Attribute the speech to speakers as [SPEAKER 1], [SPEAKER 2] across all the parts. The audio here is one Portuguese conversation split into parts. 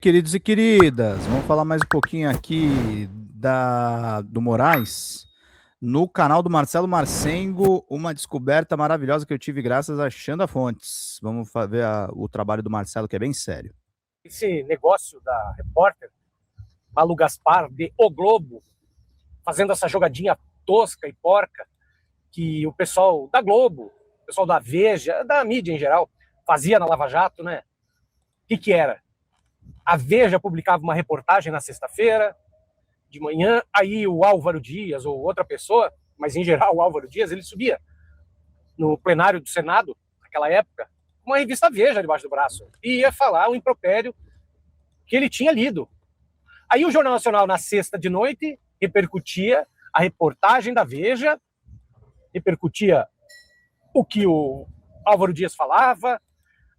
[SPEAKER 1] Queridos e queridas, vamos falar mais um pouquinho aqui do Moraes. No canal do Marcelo Marcengo, uma descoberta maravilhosa que eu tive graças a Xanda Fontes. Vamos ver o trabalho do Marcelo, que é bem sério.
[SPEAKER 2] Esse negócio da repórter Malu Gaspar de O Globo, fazendo essa jogadinha tosca e porca que o pessoal da Globo, o pessoal da Veja, da mídia em geral, fazia na Lava Jato, né? O que era? A Veja publicava uma reportagem na sexta-feira, de manhã, aí o Álvaro Dias ou outra pessoa, mas em geral o Álvaro Dias, ele subia no plenário do Senado, naquela época, com uma revista Veja debaixo do braço, e ia falar o impropério que ele tinha lido. Aí o Jornal Nacional, na sexta de noite, repercutia a reportagem da Veja, repercutia o que o Álvaro Dias falava.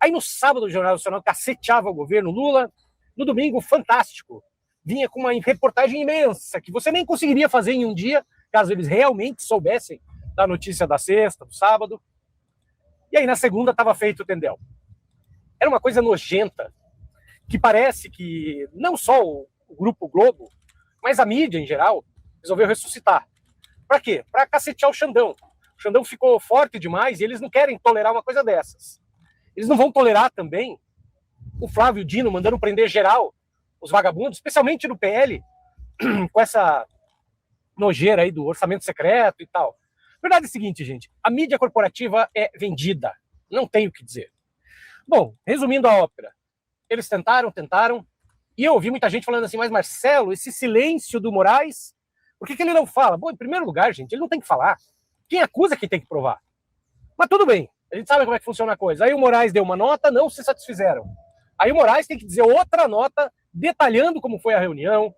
[SPEAKER 2] Aí no sábado o Jornal Nacional caceteava o governo Lula. No domingo, Fantástico vinha com uma reportagem imensa, que você nem conseguiria fazer em um dia, caso eles realmente soubessem da notícia da sexta, do sábado. E aí na segunda estava feito o tendel. Era uma coisa nojenta, que parece que não só o Grupo Globo, mas a mídia em geral, resolveu ressuscitar. Para quê? Para cacetear o Xandão. O Xandão ficou forte demais e eles não querem tolerar uma coisa dessas. Eles não vão tolerar também o Flávio Dino mandando prender geral os vagabundos, especialmente no PL, com essa nojeira aí do orçamento secreto e tal. A verdade é a seguinte, gente, a mídia corporativa é vendida, não tem o que dizer. Bom, resumindo a ópera, eles tentaram, e eu ouvi muita gente falando assim, mas Marcelo, esse silêncio do Moraes, por que ele não fala? Bom, em primeiro lugar, gente, ele não tem que falar. Quem acusa é quem tem que provar. Mas tudo bem, a gente sabe como é que funciona a coisa. Aí o Moraes deu uma nota, não se satisfizeram. Aí o Moraes tem que dizer outra nota, detalhando como foi a reunião.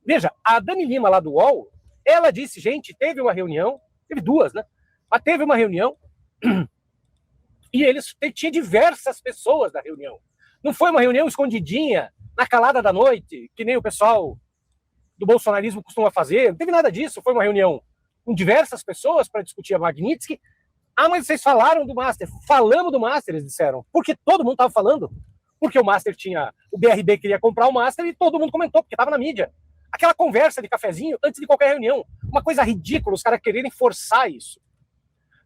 [SPEAKER 2] Veja, a Dani Lima lá do UOL, ela disse, gente, teve uma reunião, teve duas, né? Mas teve uma reunião e eles tinha diversas pessoas na reunião. Não foi uma reunião escondidinha, na calada da noite, que nem o pessoal do bolsonarismo costuma fazer. Não teve nada disso. Foi uma reunião com diversas pessoas para discutir a Magnitsky. Ah, mas vocês falaram do Master. Falamos do Master, eles disseram. Porque todo mundo estava falando. Porque o Master tinha... O BRB queria comprar o Master e todo mundo comentou, porque estava na mídia. Aquela conversa de cafezinho antes de qualquer reunião. Uma coisa ridícula, os caras quererem forçar isso.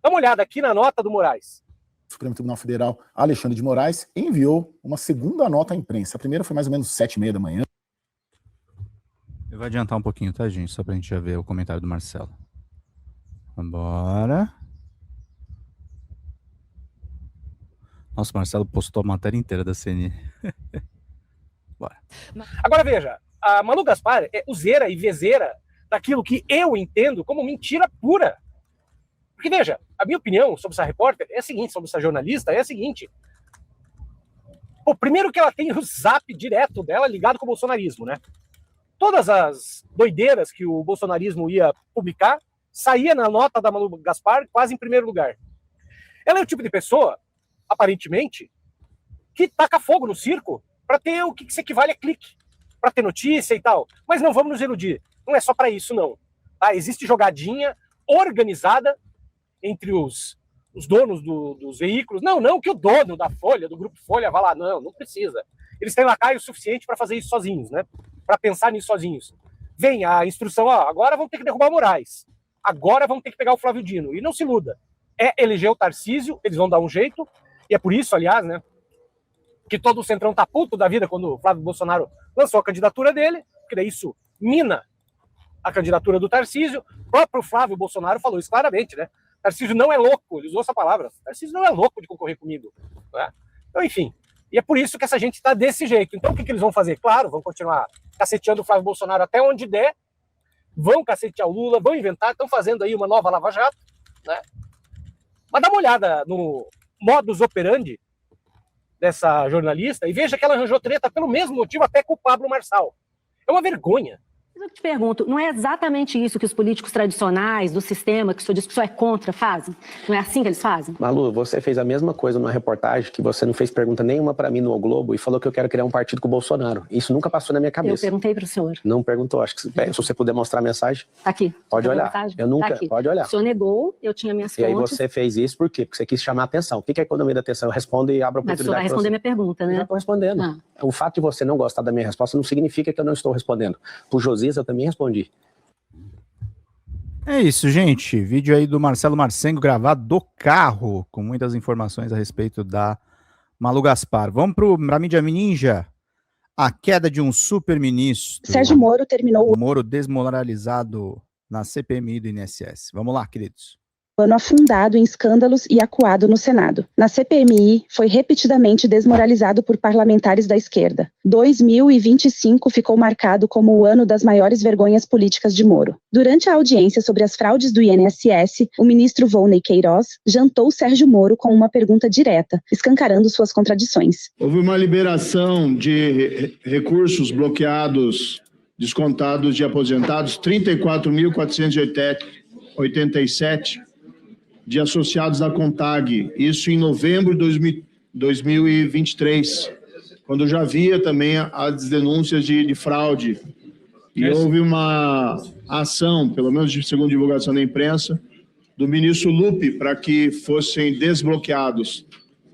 [SPEAKER 2] Dá uma olhada aqui na nota do Moraes.
[SPEAKER 3] O Supremo Tribunal Federal, Alexandre de Moraes, enviou uma segunda nota à imprensa. A primeira foi mais ou menos 7h30 da manhã.
[SPEAKER 1] Eu vou adiantar um pouquinho, tá, gente? Só pra gente já ver o comentário do Marcelo. Vambora. Nossa, o Marcelo postou a matéria inteira da CNN. Bora.
[SPEAKER 2] Agora veja, a Malu Gaspar é useira e vezeira daquilo que eu entendo como mentira pura. Porque veja, a minha opinião sobre essa repórter é a seguinte, sobre essa jornalista é a seguinte. Pô, primeiro que ela tem o zap direto dela ligado com o bolsonarismo, né? Todas as doideiras que o bolsonarismo ia publicar saía na nota da Malu Gaspar quase em primeiro lugar. Ela é o tipo de pessoa, aparentemente, que taca fogo no circo para ter o que se equivale a clique, para ter notícia e tal. Mas não vamos nos iludir, não é só para isso, não. Tá? Existe jogadinha organizada entre os donos dos veículos. Não que o dono da Folha, do Grupo Folha, vá lá. Não precisa. Eles têm lacaio suficiente para fazer isso sozinhos, né? Para pensar nisso sozinhos. Vem a instrução, ó, agora vão ter que derrubar o Moraes. Agora vão ter que pegar o Flávio Dino. E não se iluda. É eleger o Tarcísio, eles vão dar um jeito. E é por isso, aliás, né, que todo o Centrão tá puto da vida quando o Flávio Bolsonaro lançou a candidatura dele, porque daí isso mina a candidatura do Tarcísio. O próprio Flávio Bolsonaro falou isso claramente, né? Tarcísio não é louco, ele usou essa palavra. Tarcísio não é louco de concorrer comigo. Né? Então, enfim. E é por isso que essa gente está desse jeito. Então, o que eles vão fazer? Claro, vão continuar caceteando o Flávio Bolsonaro até onde der, vão cacetear o Lula, vão inventar, estão fazendo aí uma nova Lava Jato. Né? Mas dá uma olhada no modus operandi dessa jornalista e veja que ela arranjou treta pelo mesmo motivo até com o Pablo Marçal. É uma vergonha.
[SPEAKER 4] Eu te pergunto, não é exatamente isso que os políticos tradicionais do sistema, que o senhor diz que o senhor é contra, fazem? Não é assim que eles fazem?
[SPEAKER 5] Malu, você fez a mesma coisa numa reportagem que você não fez pergunta nenhuma para mim no O Globo e falou que eu quero criar um partido com o Bolsonaro. Isso nunca passou na minha cabeça.
[SPEAKER 4] Eu perguntei para o senhor.
[SPEAKER 5] Não perguntou, acho que se você puder mostrar a mensagem.
[SPEAKER 4] Tá aqui.
[SPEAKER 5] Pode olhar. Eu nunca,
[SPEAKER 4] tá
[SPEAKER 5] pode olhar.
[SPEAKER 4] O senhor negou, eu tinha minhas fontes.
[SPEAKER 5] E aí você fez isso por quê? Porque você quis chamar a atenção. O que é a economia da atenção? Eu respondo e abro a oportunidade.
[SPEAKER 4] Mas o senhor vai responder minha pergunta, né?
[SPEAKER 5] Eu já estou respondendo.
[SPEAKER 4] Ah.
[SPEAKER 5] O fato de você não gostar da minha resposta não significa que eu não estou respondendo. Pro Josias eu também respondi.
[SPEAKER 1] É isso, gente. Vídeo aí do Marcelo Marcengo gravado do carro, com muitas informações a respeito da Malu Gaspar. Vamos para a mídia ninja. A queda de um super-ministro.
[SPEAKER 6] Sérgio Moro terminou
[SPEAKER 1] o Moro desmoralizado na CPMI do INSS. Vamos lá, queridos.
[SPEAKER 6] ano afundado em escândalos e acuado no Senado. Na CPMI, foi repetidamente desmoralizado por parlamentares da esquerda. 2025 ficou marcado como o ano das maiores vergonhas políticas de Moro. Durante a audiência sobre as fraudes do INSS, o ministro Volney Queiroz jantou Sérgio Moro com uma pergunta direta, escancarando suas contradições.
[SPEAKER 7] Houve uma liberação de recursos bloqueados, descontados de aposentados, 34.487 de associados da CONTAG, isso em novembro de 2023, quando já havia também as denúncias de fraude. E houve uma ação, pelo menos segundo divulgação da imprensa, do ministro Lupe para que fossem desbloqueados.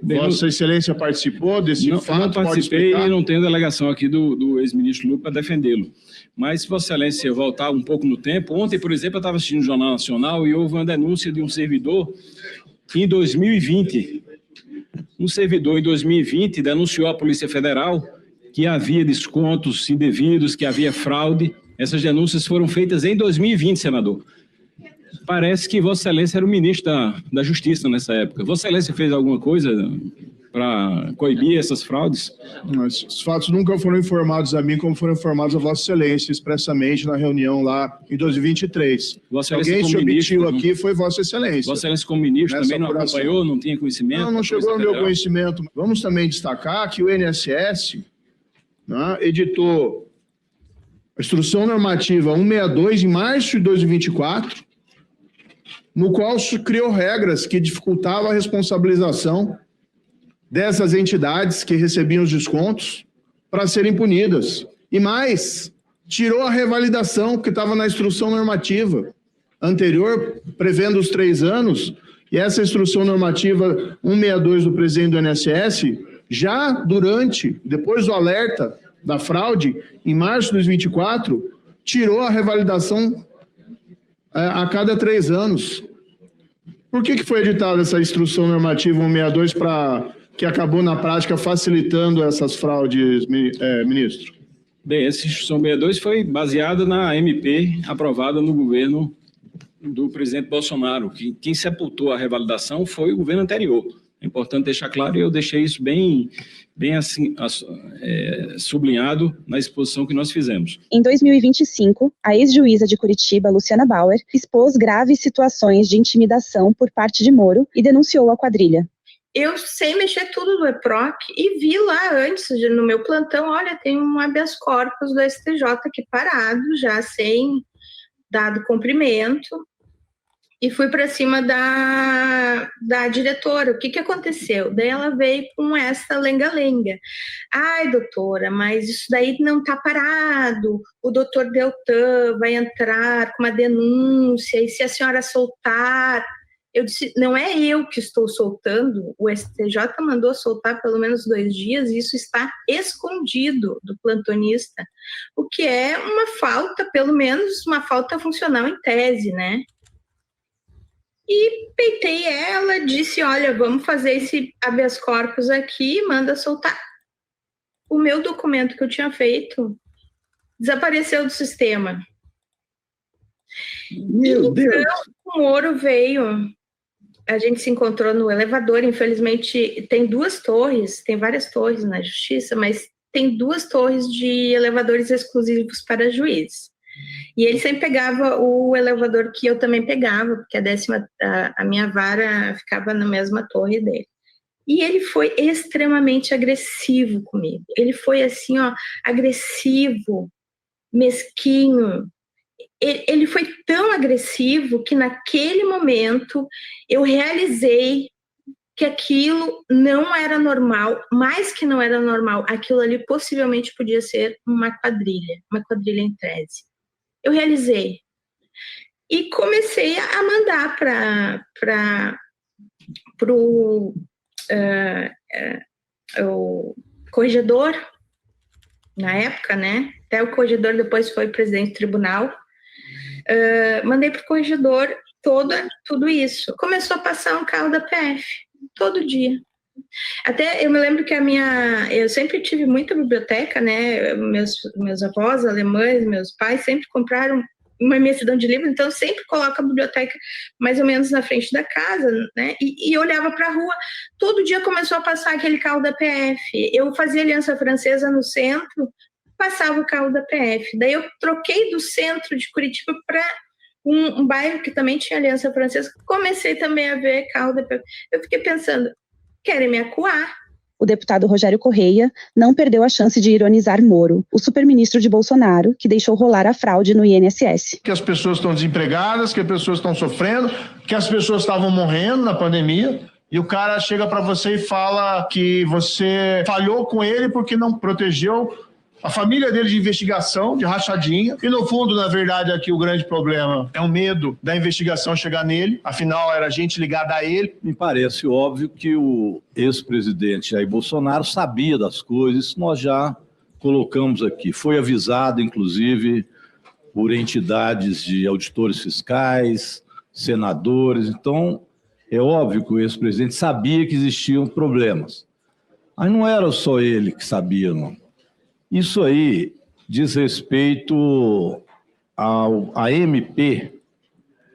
[SPEAKER 7] Vossa Excelência participou desse fato?
[SPEAKER 8] Não participei e não tenho delegação aqui do ex-ministro Lupe para defendê-lo. Mas, se Vossa Excelência voltar um pouco no tempo, ontem, por exemplo, eu estava assistindo o Jornal Nacional e houve uma denúncia de um servidor em 2020. Um servidor em 2020 denunciou à Polícia Federal que havia descontos indevidos, que havia fraude. Essas denúncias foram feitas em 2020, senador. Parece que Vossa Excelência era o ministro da Justiça nessa época. Vossa Excelência fez alguma coisa para coibir essas fraudes?
[SPEAKER 7] Os fatos nunca foram informados a mim, como foram informados a Vossa Excelência, expressamente na reunião lá em 2023.
[SPEAKER 8] Vossa
[SPEAKER 7] Alguém se omitiu aqui foi Vossa Excelência.
[SPEAKER 8] Vossa Excelência, como ministro, também não
[SPEAKER 7] apuração.
[SPEAKER 8] acompanhou, não tinha conhecimento?
[SPEAKER 7] Não chegou ao meu conhecimento. Vamos também destacar que o INSS, né, editou a Instrução Normativa 162 em março de 2024, no qual criou regras que dificultavam a responsabilização dessas entidades que recebiam os descontos para serem punidas. E mais, tirou a revalidação que estava na instrução normativa anterior, prevendo os 3 anos, e essa instrução normativa 162 do presidente do INSS, já depois do alerta da fraude, em março de 2024, tirou a revalidação a cada 3 anos. Por que foi editada essa instrução normativa 162 que acabou na prática facilitando essas fraudes, ministro?
[SPEAKER 8] Bem, essa instrução 62 foi baseada na MP aprovada no governo do presidente Bolsonaro. Quem sepultou a revalidação foi o governo anterior. É importante deixar claro, e eu deixei isso bem assim, sublinhado na exposição que nós fizemos.
[SPEAKER 6] Em 2025, a ex-juíza de Curitiba, Luciana Bauer, expôs graves situações de intimidação por parte de Moro e denunciou a quadrilha.
[SPEAKER 9] Eu sei mexer tudo do EPROC e vi lá antes, no meu plantão, olha, tem um habeas corpus do STJ aqui parado, já sem dado cumprimento, e fui para cima da diretora. O que aconteceu? Daí ela veio com essa lenga-lenga. Ai, doutora, mas isso daí não está parado, o doutor Deltan vai entrar com uma denúncia, e se a senhora soltar... Eu disse, não é eu que estou soltando, o STJ mandou soltar pelo menos 2 dias, e isso está escondido do plantonista, o que é uma falta, pelo menos uma falta funcional em tese, né? E peitei ela, disse, olha, vamos fazer esse habeas corpus aqui, manda soltar. O meu documento que eu tinha feito desapareceu do sistema.
[SPEAKER 7] Meu Deus!
[SPEAKER 9] Então, o Moro veio... A gente se encontrou no elevador, infelizmente tem 2 torres, tem várias torres na justiça, mas tem 2 torres de elevadores exclusivos para juízes. E ele sempre pegava o elevador que eu também pegava, porque a minha vara ficava na mesma torre dele. E ele foi extremamente agressivo comigo. Ele foi assim, ó, agressivo, mesquinho. Ele foi tão agressivo que naquele momento eu realizei que aquilo não era normal, mais que não era normal, aquilo ali possivelmente podia ser uma quadrilha em tese. Eu realizei. E comecei a mandar para o corregedor, na época, né? Até o corregedor depois foi presidente do tribunal. Mandei para o corregedor tudo isso. Começou a passar um carro da PF, todo dia. Até eu me lembro que eu sempre tive muita biblioteca, né? Meus avós alemães, meus pais sempre compraram uma imensidão de livros, então eu sempre coloco a biblioteca mais ou menos na frente da casa, né? E olhava para a rua. Todo dia começou a passar aquele carro da PF. Eu fazia Aliança Francesa no centro, passava o carro da PF. Daí eu troquei do centro de Curitiba para um bairro que também tinha Aliança Francesa. Comecei também a ver carro da PF. Eu fiquei pensando, querem me acuar?
[SPEAKER 6] O deputado Rogério Correia não perdeu a chance de ironizar Moro, o superministro de Bolsonaro, que deixou rolar a fraude no INSS.
[SPEAKER 7] Que as pessoas estão desempregadas, que as pessoas estão sofrendo, que as pessoas estavam morrendo na pandemia, e o cara chega para você e fala que você falhou com ele porque não protegeu a família dele de investigação, de rachadinha. E no fundo, na verdade, aqui o grande problema é o medo da investigação chegar nele. Afinal, era gente ligada a ele.
[SPEAKER 10] Me parece óbvio que o ex-presidente Jair Bolsonaro sabia das coisas, nós já colocamos aqui. Foi avisado, inclusive, por entidades de auditores fiscais, senadores. Então, é óbvio que o ex-presidente sabia que existiam problemas. Mas não era só ele que sabia, não. Isso aí diz respeito à MP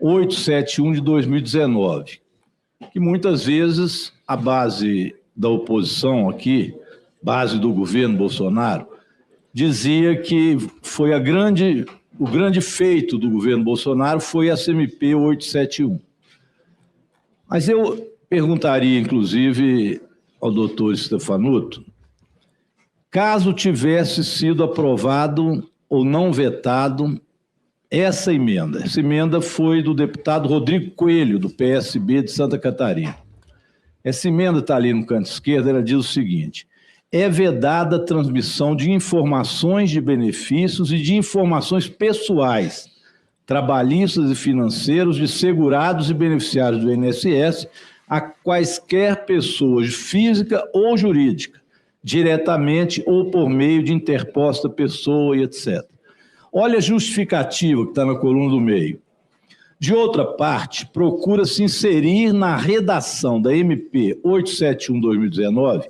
[SPEAKER 10] 871 de 2019, que muitas vezes a base da oposição aqui, base do governo Bolsonaro, dizia que foi o grande feito do governo Bolsonaro foi essa MP 871. Mas eu perguntaria, inclusive, ao doutor Stefanuto, caso tivesse sido aprovado ou não vetado essa emenda foi do deputado Rodrigo Coelho, do PSB de Santa Catarina. Essa emenda está ali no canto esquerdo, ela diz o seguinte: é vedada a transmissão de informações de benefícios e de informações pessoais, trabalhistas e financeiros de segurados e beneficiários do INSS a quaisquer pessoas física ou jurídica, diretamente ou por meio de interposta pessoa e etc. Olha a justificativa que está na coluna do meio. De outra parte, procura-se inserir na redação da MP 871/2019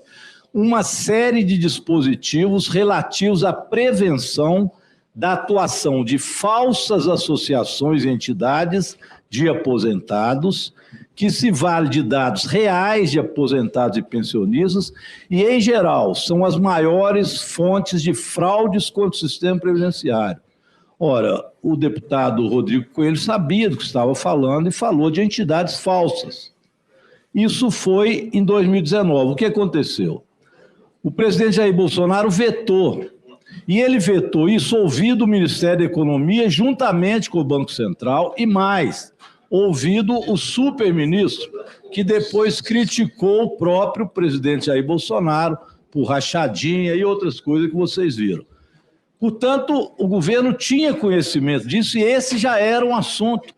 [SPEAKER 10] uma série de dispositivos relativos à prevenção da atuação de falsas associações e entidades de aposentados, que se vale de dados reais de aposentados e pensionistas e, em geral, são as maiores fontes de fraudes contra o sistema previdenciário. Ora, o deputado Rodrigo Coelho sabia do que estava falando e falou de entidades falsas. Isso foi em 2019. O que aconteceu? O presidente Jair Bolsonaro vetou, e ele vetou isso ouvido o Ministério da Economia juntamente com o Banco Central e mais, ouvido o superministro, que depois criticou o próprio presidente Jair Bolsonaro por rachadinha e outras coisas que vocês viram. Portanto, o governo tinha conhecimento disso e esse já era um assunto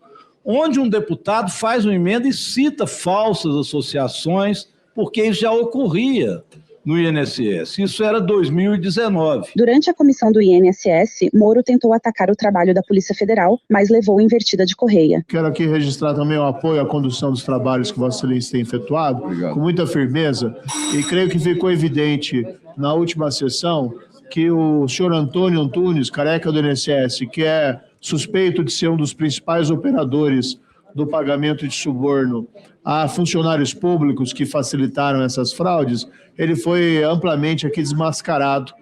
[SPEAKER 10] onde um deputado faz uma emenda e cita falsas associações, porque isso já ocorria no INSS. Isso era 2019.
[SPEAKER 6] Durante a comissão do INSS, Moro tentou atacar o trabalho da Polícia Federal, mas levou invertida de Correia.
[SPEAKER 7] Quero aqui registrar também o apoio à condução dos trabalhos que Vossa Excelência tem efetuado, com muita firmeza, e creio que ficou evidente na última sessão que o senhor Antônio Antunes, careca do INSS, que é suspeito de ser um dos principais operadores do pagamento de suborno a funcionários públicos que facilitaram essas fraudes, ele foi amplamente aqui desmascarado,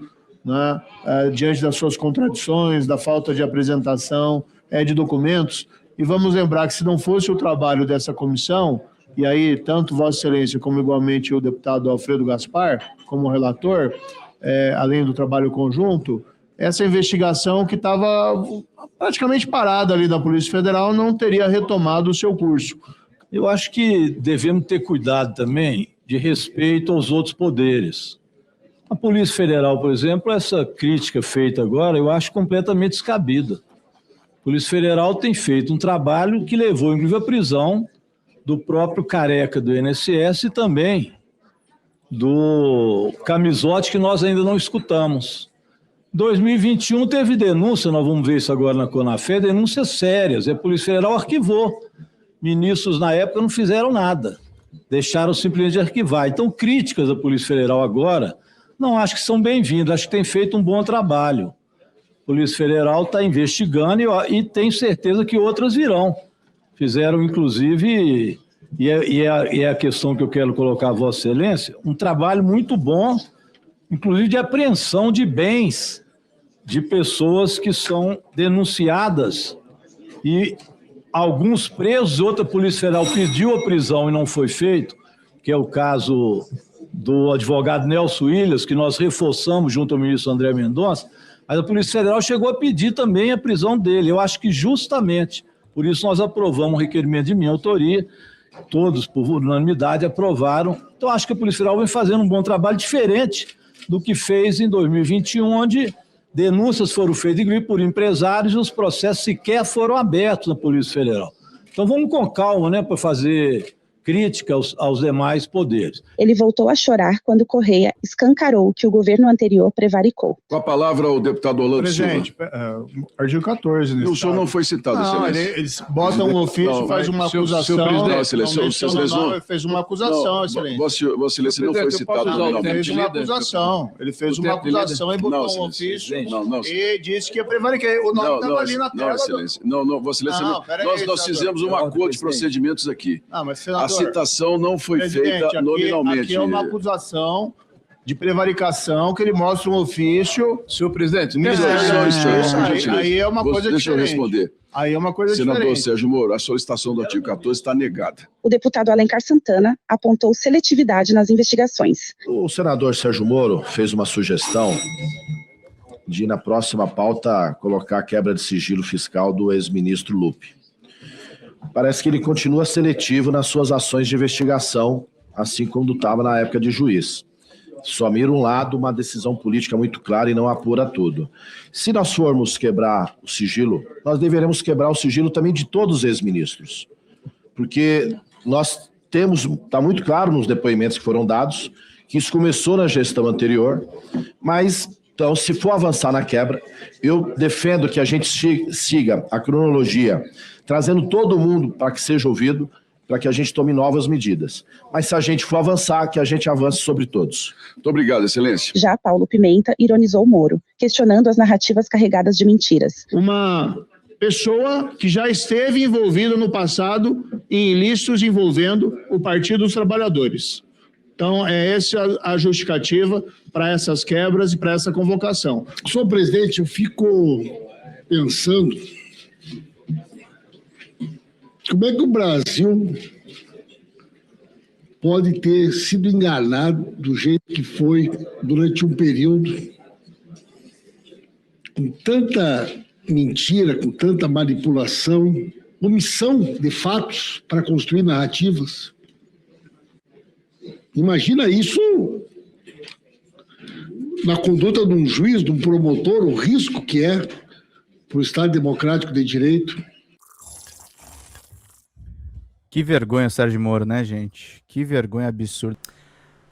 [SPEAKER 7] né, diante das suas contradições, da falta de apresentação de documentos. E vamos lembrar que se não fosse o trabalho dessa comissão, e aí tanto Vossa Excelência como igualmente o deputado Alfredo Gaspar, como relator, além do trabalho conjunto, essa investigação que estava praticamente parada ali da Polícia Federal não teria retomado o seu curso.
[SPEAKER 10] Eu acho que devemos ter cuidado também de respeito aos outros poderes. A Polícia Federal, por exemplo, essa crítica feita agora, eu acho completamente descabida. A Polícia Federal tem feito um trabalho que levou, inclusive, à prisão do próprio careca do INSS e também do Camisote, que nós ainda não escutamos. Em 2021 teve denúncia, nós vamos ver isso agora na Conafé, denúncias sérias, e a Polícia Federal arquivou. Ministros na época não fizeram nada, deixaram simplesmente de arquivar. Então, críticas à Polícia Federal agora, não acho que são bem-vindas, acho que tem feito um bom trabalho. A Polícia Federal está investigando e tenho certeza que outras virão. Fizeram, inclusive, e é a questão que eu quero colocar a Vossa Excelência, um trabalho muito bom, inclusive de apreensão de bens de pessoas que são denunciadas e alguns presos, outra Polícia Federal pediu a prisão e não foi feito, que é o caso do advogado Nelson Williams, que nós reforçamos junto ao ministro André Mendonça, mas a Polícia Federal chegou a pedir também a prisão dele. Eu acho que justamente por isso nós aprovamos um requerimento de minha autoria, todos por unanimidade aprovaram. Então acho que a Polícia Federal vem fazendo um bom trabalho, diferente do que fez em 2021, onde denúncias foram feitas inclusive por empresários e os processos sequer foram abertos na Polícia Federal. Então vamos com calma, né, para fazer crítica aos demais poderes.
[SPEAKER 6] Ele voltou a chorar quando Correia escancarou que o governo anterior prevaricou.
[SPEAKER 11] Com a palavra o deputado Orlando
[SPEAKER 7] Presidente, artigo 14.
[SPEAKER 11] Silva. O senhor não foi citado,
[SPEAKER 7] não, eles botam um ofício, faz uma acusação. Ele fez uma acusação, excelência.
[SPEAKER 11] Vossa Excelência não foi citado.
[SPEAKER 7] Ele fez uma acusação. Ele fez uma acusação e botou um ofício e disse que ia prevaricar. O nome estava ali na tela.
[SPEAKER 11] Não, Excelência. Não, Vossa Excelência. Nós fizemos um acordo de procedimentos aqui. A citação não foi feita nominalmente.
[SPEAKER 7] Aqui é uma acusação de prevaricação que ele mostra um ofício.
[SPEAKER 11] Senhor presidente,
[SPEAKER 7] aí é uma coisa diferente.
[SPEAKER 11] Deixa eu responder.
[SPEAKER 7] Aí é uma coisa diferente.
[SPEAKER 11] Senador Sérgio Moro, a solicitação do artigo 14 está negada.
[SPEAKER 6] O deputado Alencar Santana apontou seletividade nas investigações.
[SPEAKER 12] O senador Sérgio Moro fez uma sugestão de, na próxima pauta, colocar a quebra de sigilo fiscal do ex-ministro Lupe. Parece que ele continua seletivo nas suas ações de investigação, assim como estava na época de juiz. Só mira um lado, uma decisão política muito clara e não apura tudo. Se nós formos quebrar o sigilo, nós deveremos quebrar o sigilo também de todos os ex-ministros. Porque nós temos, está muito claro nos depoimentos que foram dados, que isso começou na gestão anterior, mas, então, se for avançar na quebra, eu defendo que a gente siga a cronologia, trazendo todo mundo para que seja ouvido, para que a gente tome novas medidas. Mas se a gente for avançar, que a gente avance sobre todos.
[SPEAKER 11] Muito obrigado, Excelência.
[SPEAKER 6] Já Paulo Pimenta ironizou Moro, questionando as narrativas carregadas de mentiras.
[SPEAKER 7] Uma pessoa que já esteve envolvida no passado em ilícitos envolvendo o Partido dos Trabalhadores. Então, é essa a justificativa para essas quebras e para essa convocação.
[SPEAKER 13] Senhor presidente, eu fico pensando como é que o Brasil pode ter sido enganado do jeito que foi durante um período, com tanta mentira, com tanta manipulação, omissão de fatos para construir narrativas. Imagina isso na conduta de um juiz, de um promotor, o risco que é para o Estado Democrático de Direito.
[SPEAKER 1] Que vergonha, Sérgio Moro, né, gente? Que vergonha absurda.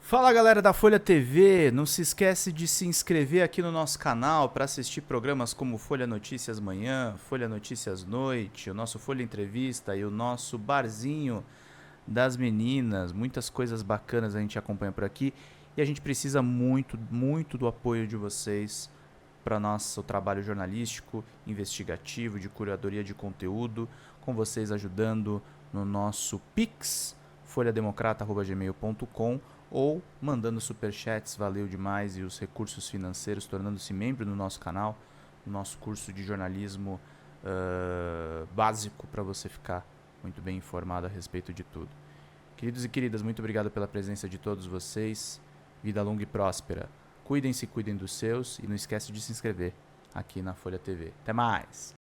[SPEAKER 1] Fala, galera da Folha TV, não se esquece de se inscrever aqui no nosso canal para assistir programas como Folha Notícias Manhã, Folha Notícias Noite, o nosso Folha Entrevista e o nosso Barzinho das Meninas. Muitas coisas bacanas a gente acompanha por aqui e a gente precisa muito, muito do apoio de vocês para nosso trabalho jornalístico, investigativo, de curadoria de conteúdo, com vocês ajudando no nosso Pix, folhademocrata@gmail.com, ou mandando superchats, valeu demais, e os recursos financeiros, tornando-se membro do nosso canal, no nosso curso de jornalismo básico, para você ficar muito bem informado a respeito de tudo. Queridos e queridas, muito obrigado pela presença de todos vocês, vida longa e próspera. Cuidem-se, cuidem dos seus, e não esquece de se inscrever. aqui na Folha TV. Até mais!